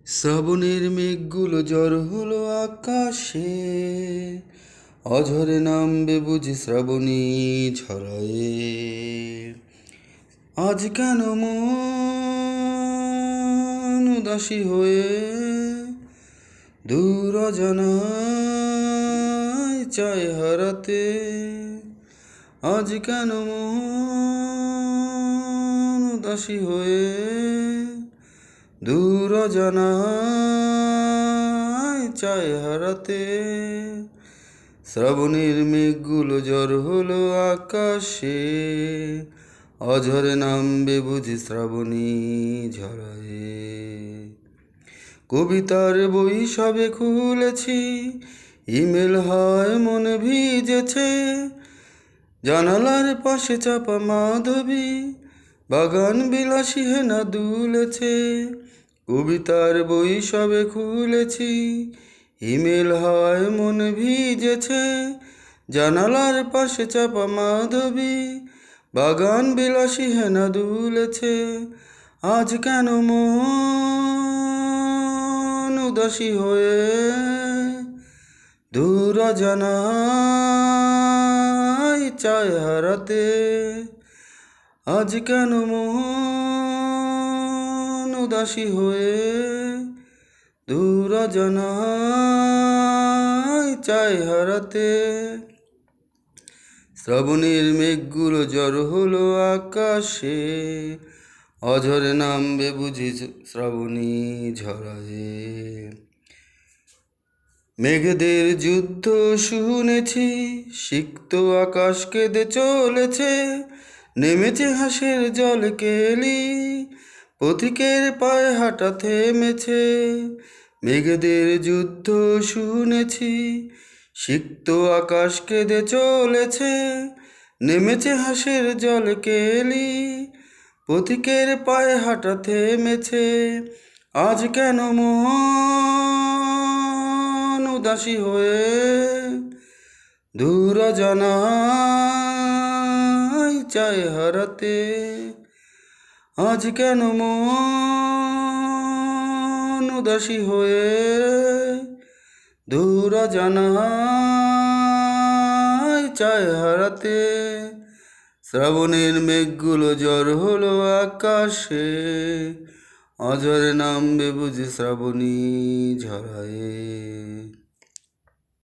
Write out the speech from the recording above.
শ্রাবণের মেঘগুলো ঝড় হলো আকাশে, অঝরে নামবে বুঝি শ্রাবণী ঝরায়ে। আজ কেন মন উদাসী হয়ে দূর অজানায় চায় হারাতে। আজ কেন মন উদাসী হয়ে দূর অজানায় চায় হারাতে। শ্রাবণের মেঘগুলো ঝড় হলো আকাশে, অঝরে নামবে বুঝি শ্রাবণী ঝরায়ে। কবিতার বই সবে খুলেছি, ইমেল হয় মনে ভিজেছে। জানালার পাশে চাপা মাধবী, বাগান বিলাসী হেনা দুলেছে। কবিতার বই সবে খুলেছি, ইমেল হয় মনে ভিজেছে। জানালার পাশে চাপা মাধবী, বাগান বিলাসী হেনা দুলেছে। আজ কেন মন উদাসী হয়ে দূর অজানায় চায় হারাতে। আজ কেন মন উদাসী হয়ে দূর অজানায় চায় হারাতে। শ্রাবণের মেঘগুলো ঝড় হলো আকাশে, অঝরে নামবে বুঝি শ্রাবণী ঝরায়ে। মেঘেদের যুদ্ধ শুনেছি, সিক্ত আকাশ কেঁদে চলেছে। নেমেছে হাঁসের জল কেলি, পথিকের পায়ে হাঁটা থেমেছে। মেঘেদের যুদ্ধ শুনেছি, সিক্ত আকাশ কেঁদে চলেছে। নেমেছে হাঁসের জল কেলি, পথিকের পায়ে হাঁটা থেমেছে। আজ কেন মন উদাসী হয়ে দূর অজানায় চায় হারাতে। আজ কেন মন উদাসী হয়ে দূর অজানায় চায় হারাতে। শ্রাবণের মেঘগুলো ঝড় হলো আকাশে, অঝরে নামবে বুঝি শ্রাবণী ঝরায়ে।